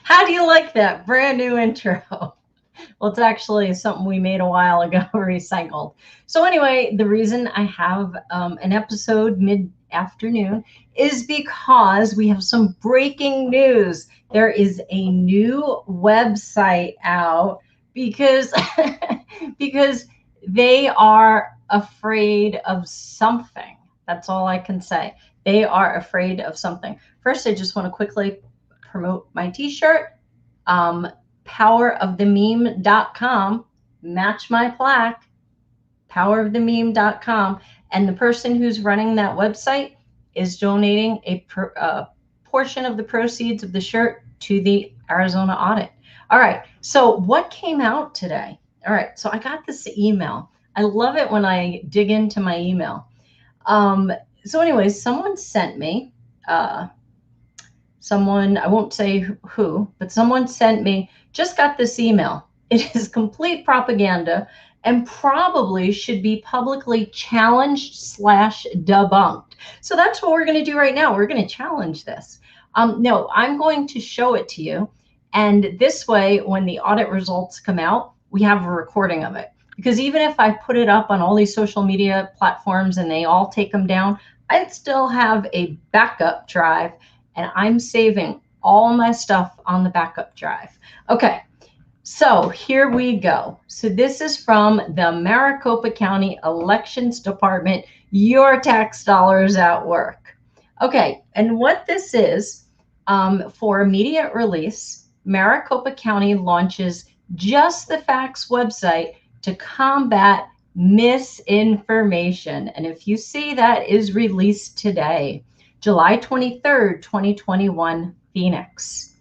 How do you like that brand new intro? Well, it's actually something we made a while ago, recycled. So anyway, the reason I have an episode mid-afternoon is because we have some breaking news. There is a new website out because because they are afraid of something. That's all I can say. They are afraid of something. First, I just want to quickly promote my t-shirt. Powerofthememe.com, match my plaque, powerofthememe.com. And the person who's running that website is donating a portion of the proceeds of the shirt to the Arizona audit. All right, so what came out today? All right, so I got this email. I love it when I dig into my email. So anyways, someone sent me, someone, I won't say who, but someone sent me, just got this email. It is complete propaganda and probably should be publicly challenged / debunked. So that's what we're going to do right now. We're going to challenge this. No, I'm going to show it to you. And this way, when the audit results come out, we have a recording of it. Because even if I put it up on all these social media platforms and they all take them down, I'd still have a backup drive. And I'm saving all my stuff on the backup drive. Okay, so here we go. So this is from the Maricopa County Elections Department, your tax dollars at work. Okay, and what this is, for immediate release, Maricopa County launches Just the Facts website to combat misinformation. And if you see, that is released today. July 23rd, 2021, Phoenix.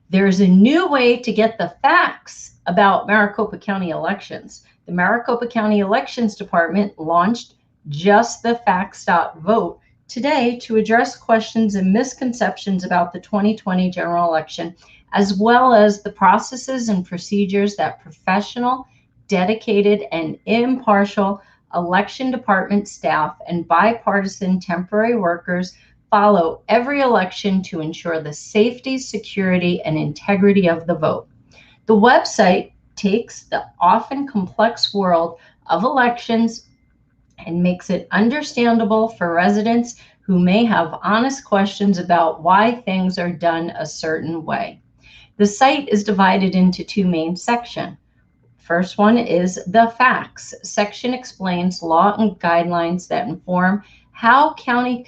There's a new way to get the facts about Maricopa County elections. The Maricopa County Elections Department launched justthefacts.vote today to address questions and misconceptions about the 2020 general election, as well as the processes and procedures that professional, dedicated, and impartial election department staff and bipartisan temporary workers follow every election to ensure the safety, security, and integrity of the vote. The website takes the often complex world of elections and makes it understandable for residents who may have honest questions about why things are done a certain way. The site is divided into two main sections. First one is the facts. Section explains law and guidelines that inform how the county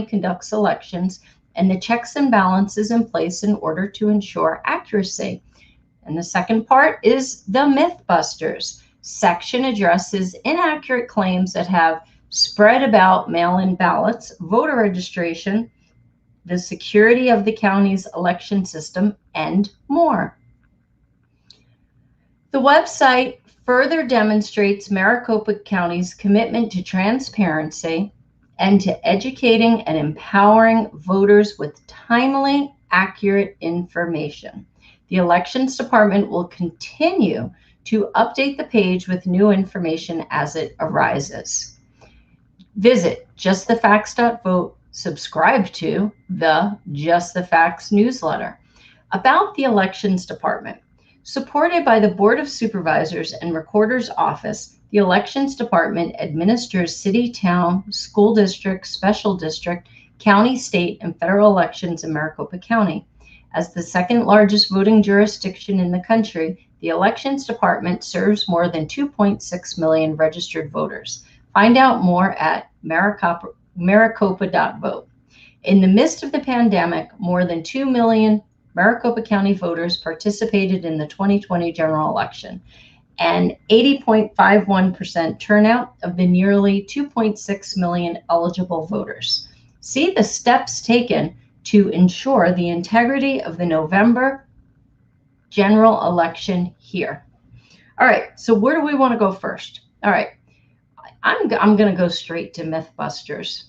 conducts elections and the checks and balances in place in order to ensure accuracy. And the second part is the Mythbusters. Section addresses inaccurate claims that have spread about mail-in ballots, voter registration, the security of the county's election system, and more. The website further demonstrates Maricopa County's commitment to transparency and to educating and empowering voters with timely, accurate information. The Elections Department will continue to update the page with new information as it arises. Visit justthefacts.vote, subscribe to the Just the Facts newsletter. About the Elections Department. Supported by the Board of Supervisors and Recorder's Office, the Elections Department administers city, town, school district, special district, county, state, and federal elections in Maricopa County. As the second largest voting jurisdiction in the country, the Elections Department serves more than 2.6 million registered voters. Find out more at Maricopa.vote. In the midst of the pandemic, more than 2 million Maricopa County voters participated in the 2020 general election, and 80.51% turnout of the nearly 2.6 million eligible voters. See the steps taken to ensure the integrity of the November general election here. All right, so where do we want to go first? All right, I'm going to go straight to Mythbusters.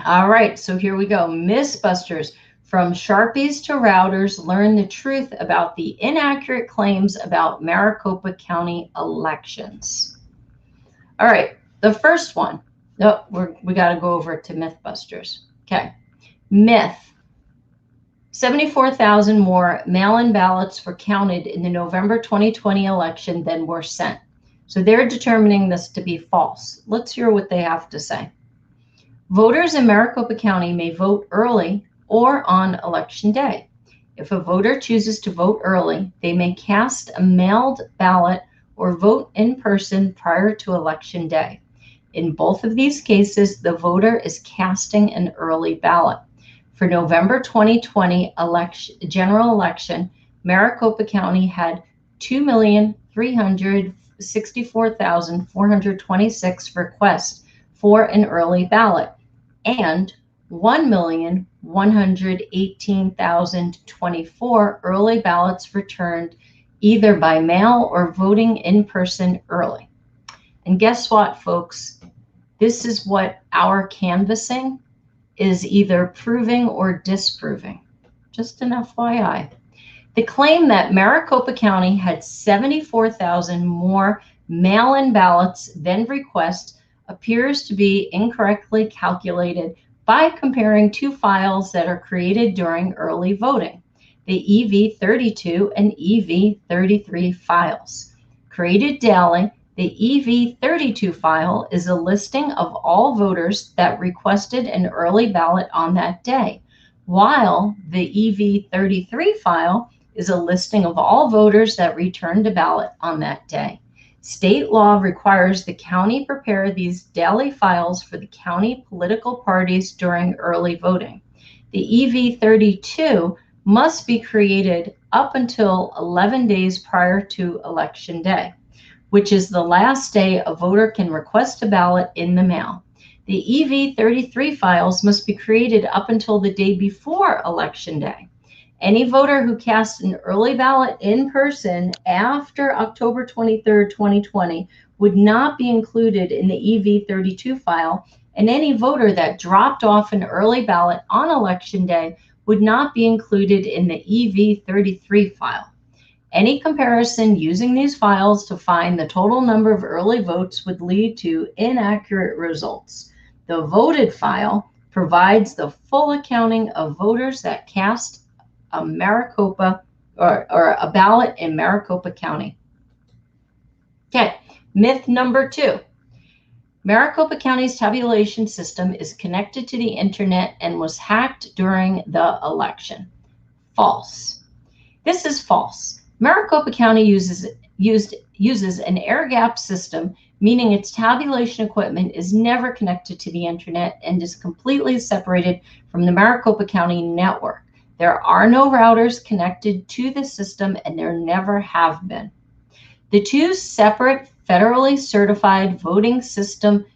All right, so here we go. Mythbusters. From Sharpies to routers, learn the truth about the inaccurate claims about Maricopa County elections. All right, the first one. Oh, we got to go over to Mythbusters. Okay, myth. 74,000 more mail-in ballots were counted in the November 2020 election than were sent. So they're determining this to be false. Let's hear what they have to say. Voters in Maricopa County may vote early or on election day. If a voter chooses to vote early, they may cast a mailed ballot or vote in person prior to election day. In both of these cases, the voter is casting an early ballot. For November 2020 general election, Maricopa County had 2,364,426 requests for an early ballot and 1,118,024 early ballots returned either by mail or voting in person early. And guess what, folks? This is what our canvassing is either proving or disproving. Just an FYI. The claim that Maricopa County had 74,000 more mail-in ballots than requests appears to be incorrectly calculated by comparing two files that are created during early voting, the EV32 and EV33 files. Created daily, the EV32 file is a listing of all voters that requested an early ballot on that day, while the EV33 file is a listing of all voters that returned a ballot on that day. State law requires the county prepare these daily files for the county political parties during early voting. The EV32 must be created up until 11 days prior to election day, which is the last day a voter can request a ballot in the mail. The EV33 files must be created up until the day before election day. Any voter who cast an early ballot in person after October 23, 2020 would not be included in the EV32 file, and any voter that dropped off an early ballot on election day would not be included in the EV33 file. Any comparison using these files to find the total number of early votes would lead to inaccurate results. The voted file provides the full accounting of voters that cast a Maricopa or a ballot in Maricopa County. Okay, myth number 2. Maricopa County's tabulation system is connected to the internet and was hacked during the election. False. This is false. Maricopa County uses an air-gapped system, meaning its tabulation equipment is never connected to the internet and is completely separated from the Maricopa County network. There are no routers connected to the system, and there never have been. The two separate federally certified voting system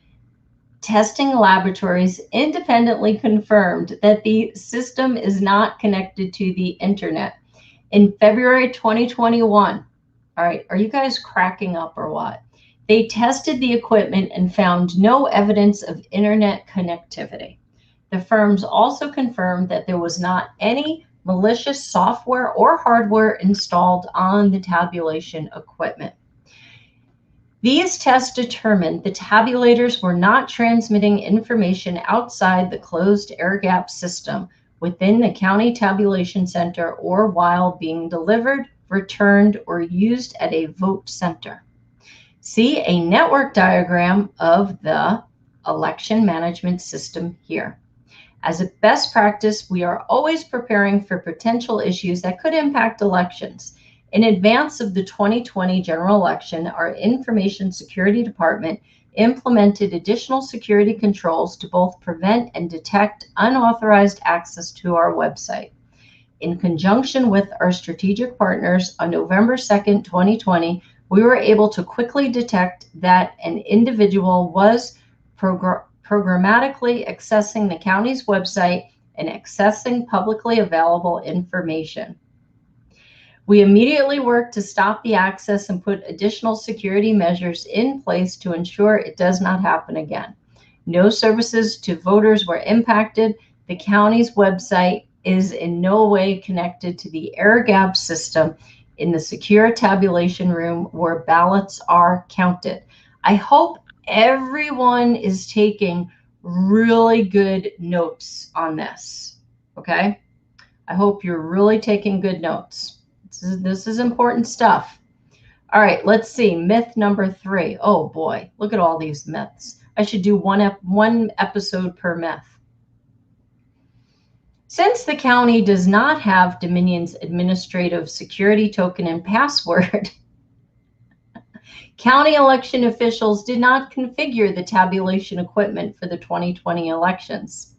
testing laboratories independently confirmed that the system is not connected to the internet. In February 2021, all right, are you guys cracking up or what? They tested the equipment and found no evidence of internet connectivity. The firms also confirmed that there was not any malicious software or hardware installed on the tabulation equipment. These tests determined the tabulators were not transmitting information outside the closed air-gap system within the county tabulation center or while being delivered, returned, or used at a vote center. See a network diagram of the election management system here. As a best practice, we are always preparing for potential issues that could impact elections. In advance of the 2020 general election, our Information Security Department implemented additional security controls to both prevent and detect unauthorized access to our website. In conjunction with our strategic partners, on November 2nd, 2020, we were able to quickly detect that an individual was programmatically accessing the county's website and accessing publicly available information. We immediately worked to stop the access and put additional security measures in place to ensure it does not happen again. No services to voters were impacted. The county's website is in no way connected to the air gap system in the secure tabulation room where ballots are counted. I hope everyone is taking really good notes on this, okay? I hope you're really taking good notes. This is important stuff. All right, let's see. Myth number 3. Oh boy, look at all these myths. I should do one episode per myth. Since the county does not have Dominion's administrative security token and password, county election officials did not configure the tabulation equipment for the 2020 elections.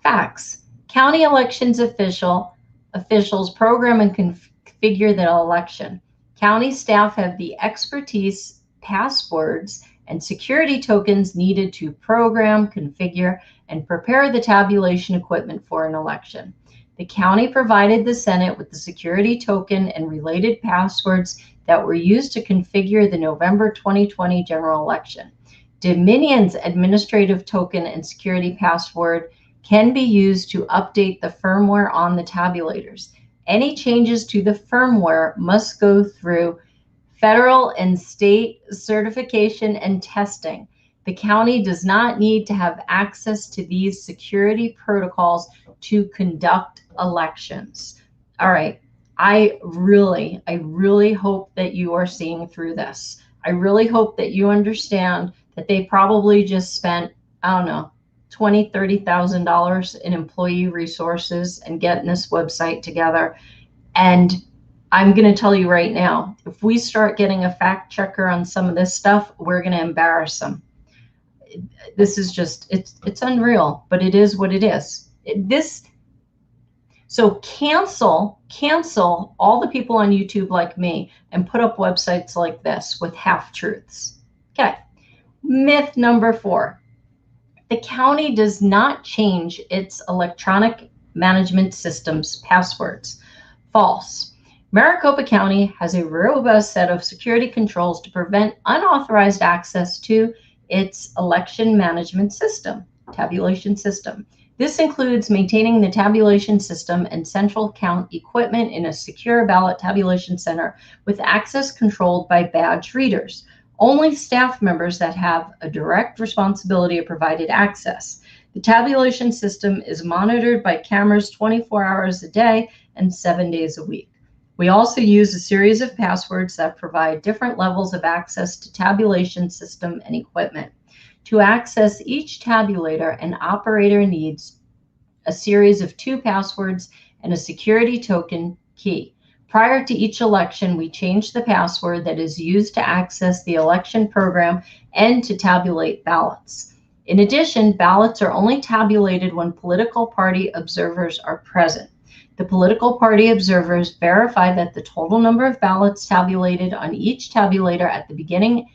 Facts. County elections officials program and configure the election. County staff have the expertise, passwords, and security tokens needed to program, configure, and prepare the tabulation equipment for an election. The county provided the Senate with the security token and related passwords that were used to configure the November 2020 general election. Dominion's administrative token and security password can be used to update the firmware on the tabulators. Any changes to the firmware must go through federal and state certification and testing. The county does not need to have access to these security protocols to conduct elections. All right, I really hope that you are seeing through this. I really hope that you understand that they probably just spent, I don't know, $20,000, $30,000 in employee resources and getting this website together. And I'm going to tell you right now, if we start getting a fact checker on some of this stuff, we're going to embarrass them. This is just, it's unreal, but it is what it is. So cancel all the people on YouTube like me and put up websites like this with half-truths. Okay, myth number 4. The county does not change its electronic management system's passwords. False. Maricopa County has a robust set of security controls to prevent unauthorized access to its election management system, tabulation system. This includes maintaining the tabulation system and central count equipment in a secure ballot tabulation center with access controlled by badge readers. Only staff members that have a direct responsibility are provided access. The tabulation system is monitored by cameras 24 hours a day and 7 days a week. We also use a series of passwords that provide different levels of access to tabulation system and equipment. To access each tabulator, an operator needs a series of 2 passwords and a security token key. Prior to each election, we change the password that is used to access the election program and to tabulate ballots. In addition, ballots are only tabulated when political party observers are present. The political party observers verify that the total number of ballots tabulated on each tabulator at the beginning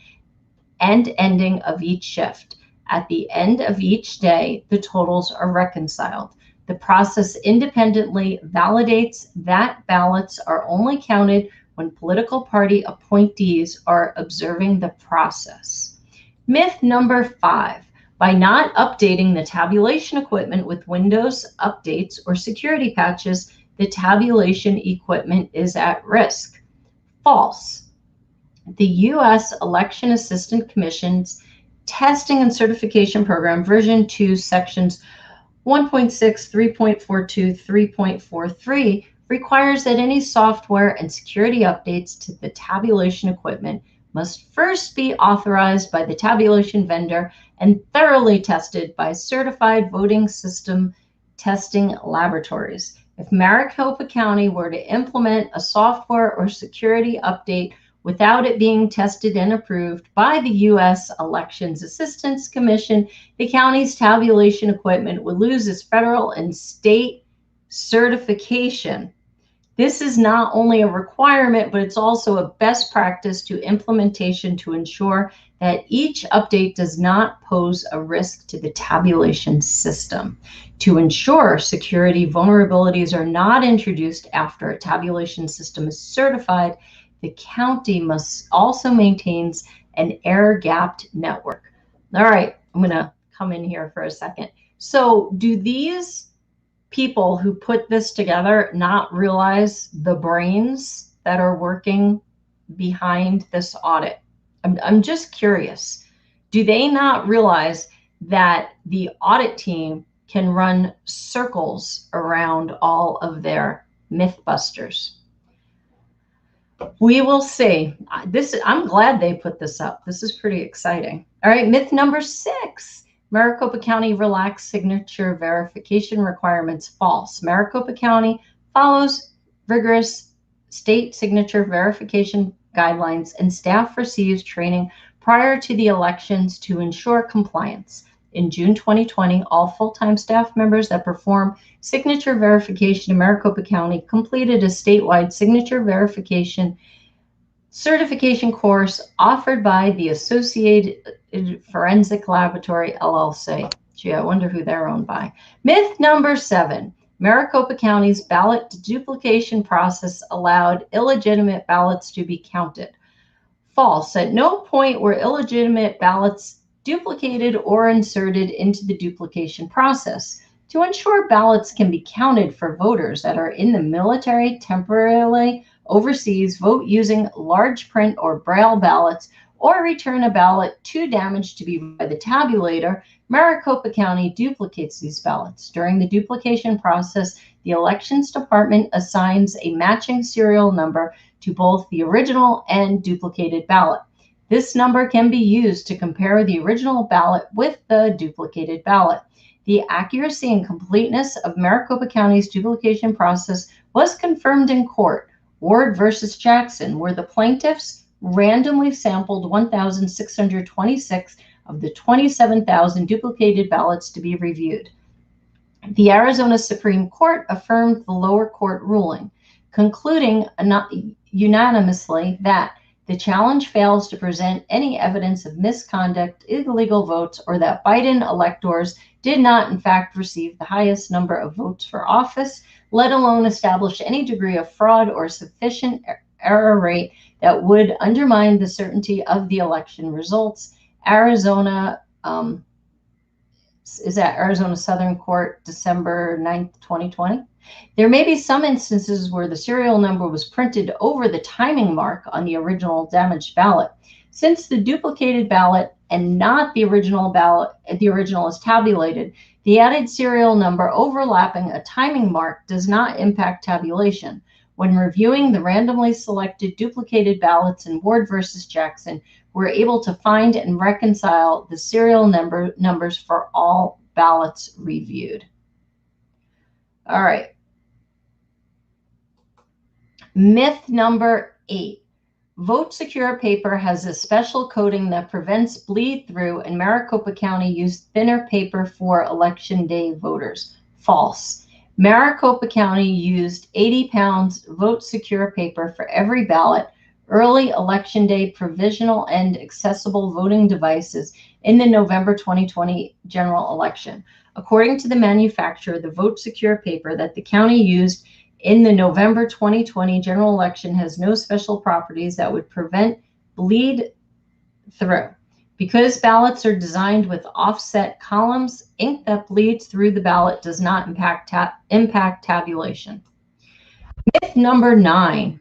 and ending of each shift. At the end of each day, the totals are reconciled. The process independently validates that ballots are only counted when political party appointees are observing the process. Myth number 5. By not updating the tabulation equipment with Windows updates or security patches, the tabulation equipment is at risk. False. The U.S. Election Assistance Commission's Testing and Certification Program, version 2, sections 1.6, 3.42, 3.43 requires that any software and security updates to the tabulation equipment must first be authorized by the tabulation vendor and thoroughly tested by certified voting system testing laboratories. If Maricopa County were to implement a software or security update without it being tested and approved by the U.S. Elections Assistance Commission, the county's tabulation equipment would lose its federal and state certification. This is not only a requirement, but it's also a best practice to implementation to ensure that each update does not pose a risk to the tabulation system. To ensure security vulnerabilities are not introduced after a tabulation system is certified, the county must also maintain an air-gapped network. All right, I'm going to come in here for a second. So do these people who put this together not realize the brains that are working behind this audit? I'm just curious. Do they not realize that the audit team can run circles around all of their mythbusters? We will see. I'm glad they put this up. This is pretty exciting. All right, myth number 6. Maricopa County relaxed signature verification requirements. False. Maricopa County follows rigorous state signature verification guidelines, and staff receives training prior to the elections to ensure compliance. In June 2020, all full-time staff members that perform signature verification in Maricopa County completed a statewide signature verification certification course offered by the Associated Forensic Laboratory, LLC. Gee, I wonder who they're owned by. Myth number 7. Maricopa County's ballot duplication process allowed illegitimate ballots to be counted. False. At no point were illegitimate ballots duplicated or inserted into the duplication process. To ensure ballots can be counted for voters that are in the military, temporarily overseas, vote using large print or braille ballots, or return a ballot too damaged to be by the tabulator, Maricopa County duplicates these ballots. During the duplication process, the Elections Department assigns a matching serial number to both the original and duplicated ballot. This number can be used to compare the original ballot with the duplicated ballot. The accuracy and completeness of Maricopa County's duplication process was confirmed in court. Ward versus Jackson, where the plaintiffs randomly sampled 1,626 of the 27,000 duplicated ballots to be reviewed. The Arizona Supreme Court affirmed the lower court ruling, concluding unanimously that the challenge fails to present any evidence of misconduct, illegal votes, or that Biden electors did not, in fact, receive the highest number of votes for office, let alone establish any degree of fraud or sufficient error rate that would undermine the certainty of the election results. Arizona, is that Arizona Southern Court, December 9th, 2020? There may be some instances where the serial number was printed over the timing mark on the original damaged ballot. Since the duplicated ballot and not the original ballot, the original is tabulated, the added serial number overlapping a timing mark does not impact tabulation. When reviewing the randomly selected duplicated ballots in Ward versus Jackson, we're able to find and reconcile the serial numbers for all ballots reviewed. All right. Myth number 8. Vote Secure paper has a special coating that prevents bleed through, and Maricopa County used thinner paper for election day voters. False. Maricopa County used 80 pounds Vote Secure paper for every ballot, early election day provisional and accessible voting devices in the November 2020 general election. According to the manufacturer, the Vote Secure paper that the county used in the November 2020 general election has no special properties that would prevent bleed through. Because ballots are designed with offset columns, ink that bleeds through the ballot does not impact tabulation. Myth number 9.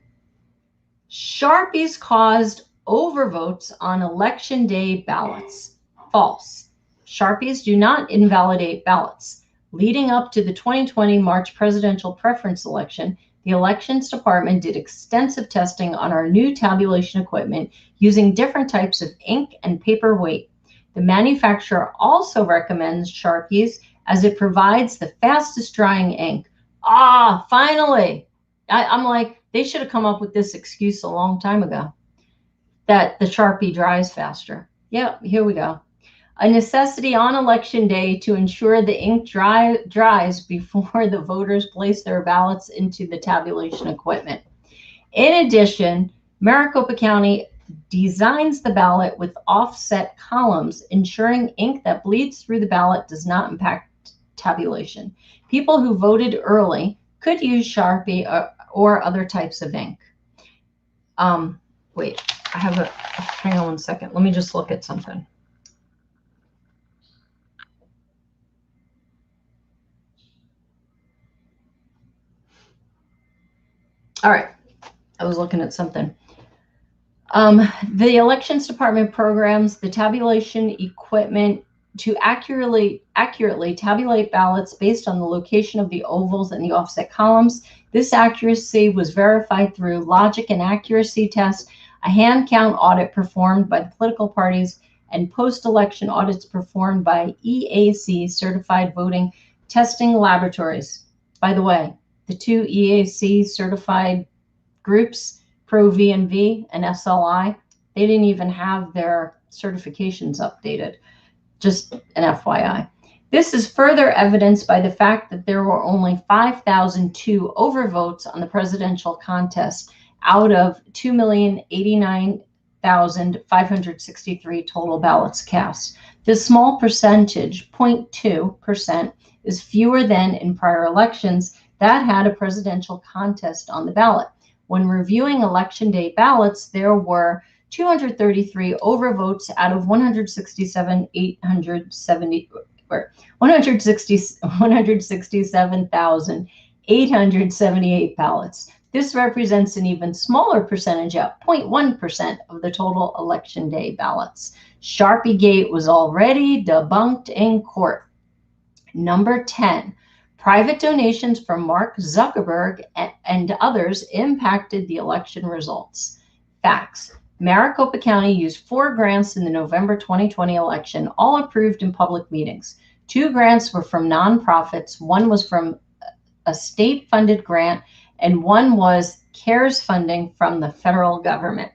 Sharpies caused overvotes on election day ballots. False. Sharpies do not invalidate ballots. Leading up to the 2020 March presidential preference election, the Elections Department did extensive testing on our new tabulation equipment using different types of ink and paper weight. The manufacturer also recommends Sharpies as it provides the fastest drying ink, Finally. I'm like, they should have come up with this excuse a long time ago, that the Sharpie dries faster. Yeah, here we go. A necessity on election day to ensure the ink dries before the voters place their ballots into the tabulation equipment. In addition, Maricopa County designs the ballot with offset columns, ensuring ink that bleeds through the ballot does not impact tabulation. People who voted early could use Sharpie or other types of ink. Wait, hang on one second. Let me just look at something. All right, I was looking at something. The elections department programs the tabulation equipment to accurately tabulate ballots based on the location of the ovals and the offset columns. This accuracy was verified through logic and accuracy tests, a hand count audit performed by the political parties, and post-election audits performed by EAC certified voting testing laboratories. By the way, the two EAC certified groups, Pro V&V and SLI, they didn't even have their certifications updated. Just an FYI. This is further evidenced by the fact that there were only 5,002 overvotes on the presidential contest out of 2,089,563 total ballots cast. This small percentage, 0.2%, is fewer than in prior elections that had a presidential contest on the ballot. When reviewing election day ballots, there were 233 overvotes out of 167,878 ballots. This represents an even smaller percentage at 0.1% of the total election day ballots. Sharpie Gate was already debunked in court. Number 10. Private donations from Mark Zuckerberg and others impacted the election results. Facts. Maricopa County used 4 grants in the November 2020 election, all approved in public meetings. 2 grants were from nonprofits. 1 was from a state-funded grant, and 1 was CARES funding from the federal government.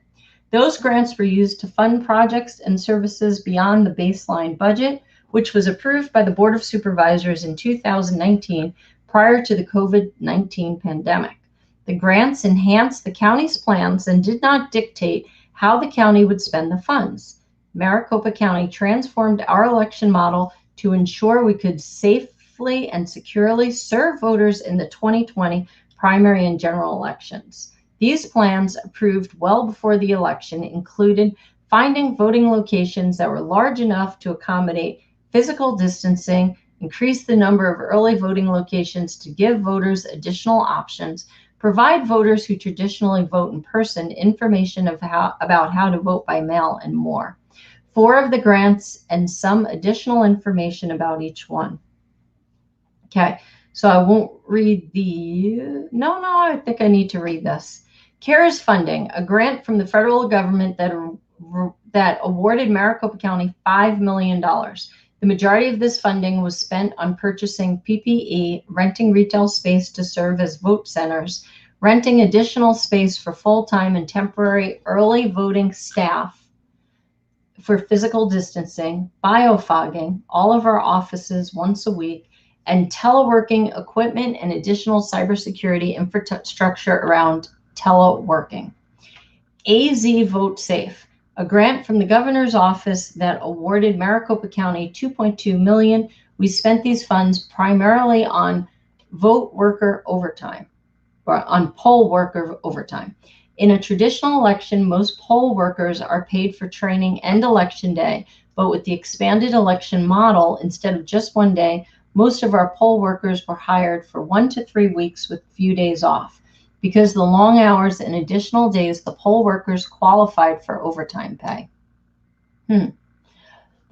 Those grants were used to fund projects and services beyond the baseline budget, which was approved by the Board of Supervisors in 2019 prior to the COVID-19 pandemic. The grants enhanced the county's plans and did not dictate how the county would spend the funds. Maricopa County transformed our election model to ensure we could safely and securely serve voters in the 2020 primary and general elections. These plans, approved well before the election, included finding voting locations that were large enough to accommodate physical distancing, increase the number of early voting locations to give voters additional options, provide voters who traditionally vote in person information about how to vote by mail, and more. 4 of the grants and some additional information about each one. Okay, so I won't read I think I need to read this. CARES funding, a grant from the federal government that awarded Maricopa County $5 million. The majority of this funding was spent on purchasing PPE, renting retail space to serve as vote centers, renting additional space for full-time and temporary early voting staff for physical distancing, biofogging all of our offices once a week, and teleworking equipment and additional cybersecurity infrastructure around teleworking. AZ Vote Safe, a grant from the governor's office that awarded Maricopa County $2.2 million. We spent these funds primarily on vote worker overtime, or on poll worker overtime. In a traditional election, most poll workers are paid for training and election day, but with the expanded election model, instead of just one day, most of our poll workers were hired for 1 to 3 weeks with a few days off. Because of the long hours and additional days, the poll workers qualified for overtime pay. The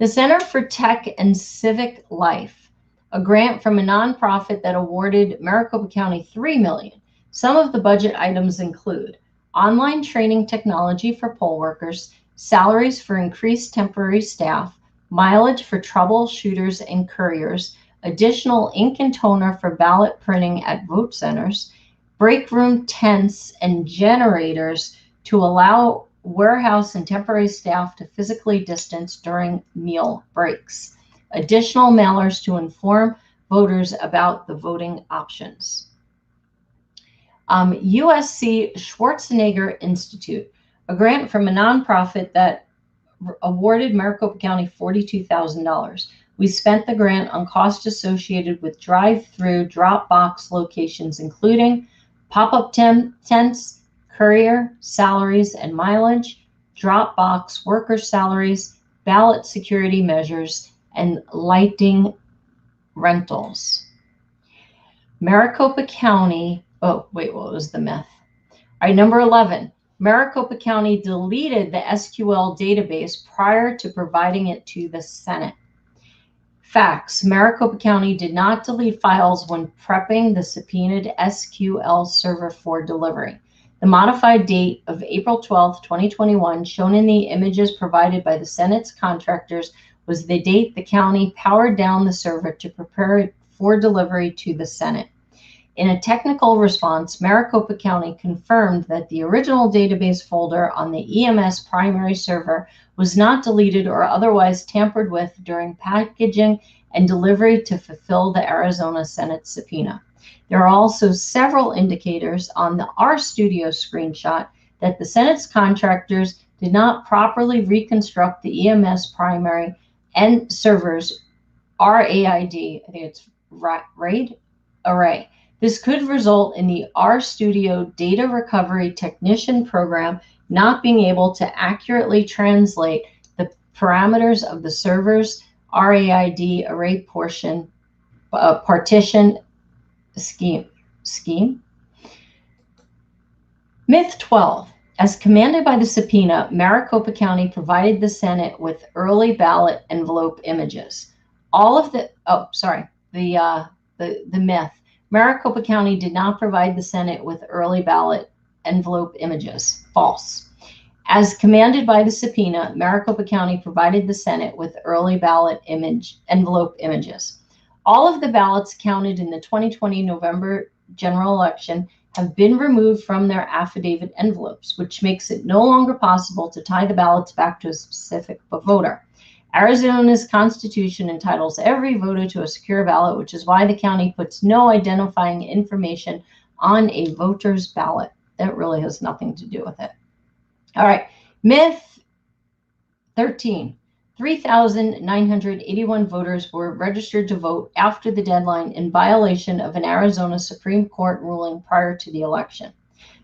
Center for Tech and Civic Life, a grant from a nonprofit that awarded Maricopa County $3 million. Some of the budget items include online training technology for poll workers, salaries for increased temporary staff, mileage for troubleshooters and couriers, additional ink and toner for ballot printing at vote centers, break room tents and generators to allow warehouse and temporary staff to physically distance during meal breaks, additional mailers to inform voters about the voting options. USC Schwarzenegger Institute, a grant from a nonprofit that awarded Maricopa County $42,000. We spent the grant on costs associated with drive-through drop-box locations, including pop-up tents, courier salaries and mileage, drop-box worker salaries, ballot security measures, and lighting rentals. Maricopa County, what was the myth? All right, number 11. Maricopa County deleted the SQL database prior to providing it to the Senate. Facts. Maricopa County did not delete files when prepping the subpoenaed SQL server for delivery. The modified date of April 12, 2021, shown in the images provided by the Senate's contractors, was the date the county powered down the server to prepare it for delivery to the Senate. In a technical response, Maricopa County confirmed that the original database folder on the EMS primary server was not deleted or otherwise tampered with during packaging and delivery to fulfill the Arizona Senate subpoena. There are also several indicators on the RStudio screenshot that the Senate's contractors did not properly reconstruct the EMS primary and server's RAID, I think it's RAID array. This could result in the RStudio Data Recovery Technician program not being able to accurately translate the parameters of the server's RAID array partition scheme. Myth 12. As commanded by the subpoena, Maricopa County provided the Senate with early ballot envelope images. The myth. Maricopa County did not provide the Senate with early ballot envelope images. False. As commanded by the subpoena, Maricopa County provided the Senate with early ballot envelope images. All of the ballots counted in the 2020 November general election have been removed from their affidavit envelopes, which makes it no longer possible to tie the ballots back to a specific voter. Arizona's Constitution entitles every voter to a secure ballot, which is why the county puts no identifying information on a voter's ballot. That really has nothing to do with it. All right, myth 13. 3,981 voters were registered to vote after the deadline in violation of an Arizona Supreme Court ruling prior to the election.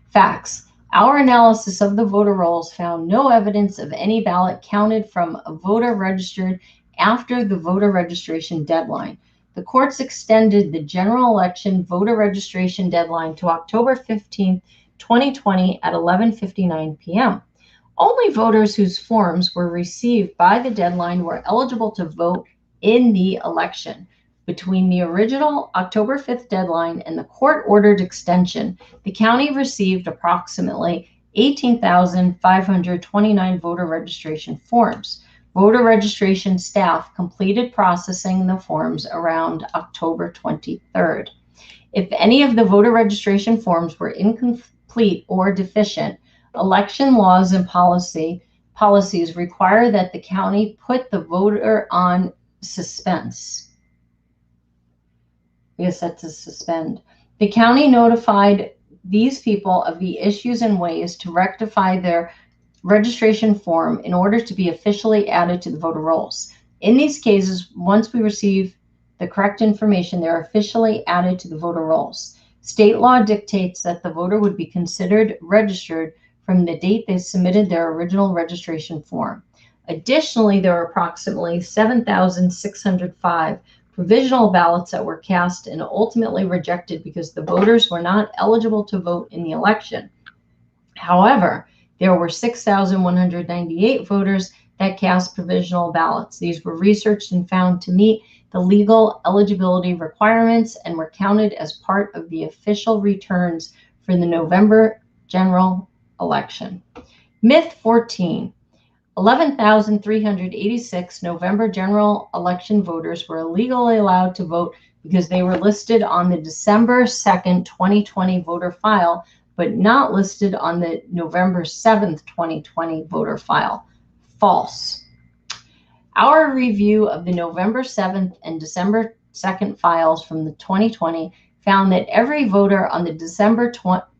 Facts. Our analysis of the voter rolls found no evidence of any ballot counted from a voter registered after the voter registration deadline. The courts extended the general election voter registration deadline to October 15, 2020 at 11:59 p.m. Only voters whose forms were received by the deadline were eligible to vote in the election. Between the original October 5th deadline and the court-ordered extension, the county received approximately 18,529 voter registration forms. Voter registration staff completed processing the forms around October 23rd. If any of the voter registration forms were incomplete or deficient, election laws and policies require that the county put the voter on suspense. Set to suspend. The county notified these people of the issues and ways to rectify their registration form in order to be officially added to the voter rolls. In these cases, once we receive the correct information, they're officially added to the voter rolls. State law dictates that the voter would be considered registered from the date they submitted their original registration form. Additionally, there are approximately 7,605 provisional ballots that were cast and ultimately rejected because the voters were not eligible to vote in the election. However, there were 6,198 voters that cast provisional ballots. These were researched and found to meet the legal eligibility requirements and were counted as part of the official returns for the November general election. Myth 14. 11,386 November general election voters were illegally allowed to vote because they were listed on the December 2nd, 2020 voter file, but not listed on the November 7th, 2020 voter file. False. Our review of the November 7th and December 2nd files from the 2020 found that every voter on the December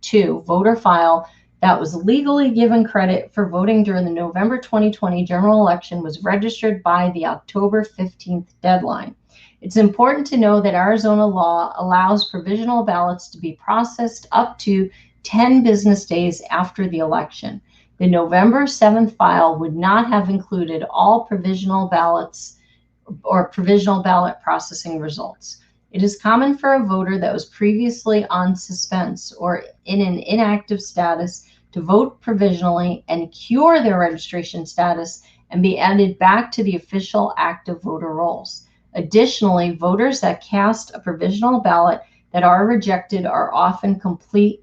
2 voter file that was legally given credit for voting during the November 2020 general election was registered by the October 15th deadline. It's important to know that Arizona law allows provisional ballots to be processed up to 10 business days after the election. The November 7th file would not have included all provisional ballots or provisional ballot processing results. It is common for a voter that was previously on suspense or in an inactive status to vote provisionally and cure their registration status and be added back to the official active voter rolls. Additionally, voters that cast a provisional ballot that are rejected are often complete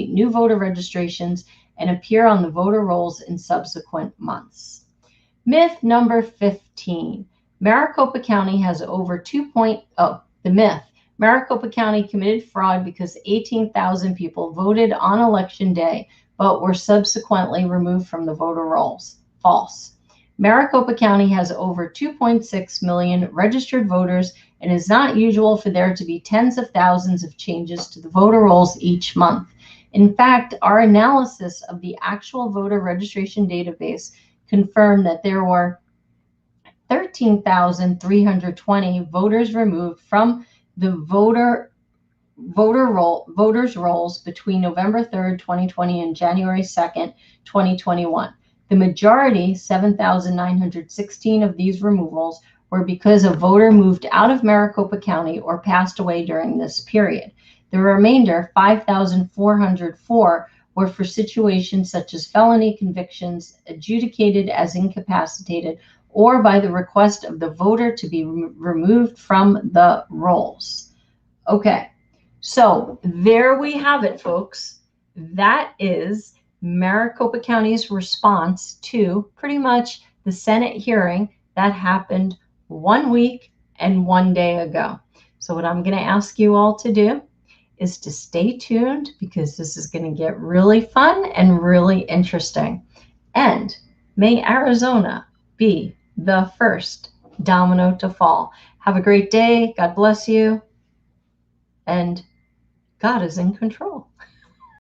new voter registrations and appear on the voter rolls in subsequent months. Myth number 15. Maricopa County has over the myth. Maricopa County committed fraud because 18,000 people voted on election day, but were subsequently removed from the voter rolls. False. Maricopa County has over 2.6 million registered voters, and it is not usual for there to be tens of thousands of changes to the voter rolls each month. In fact, our analysis of the actual voter registration database confirmed that there were 13,320 voters removed from the voters' rolls between November 3rd, 2020 and January 2nd, 2021. The majority, 7,916 of these removals, were because a voter moved out of Maricopa County or passed away during this period. The remainder, 5,404, were for situations such as felony convictions adjudicated as incapacitated or by the request of the voter to be removed from the rolls. Okay, so there we have it, folks. That is Maricopa County's response to pretty much the Senate hearing that happened 1 week and 1 day ago. So what I'm going to ask you all to do is to stay tuned, because this is going to get really fun and really interesting. And may Arizona be the first domino to fall. Have a great day. God bless you. And God is in control.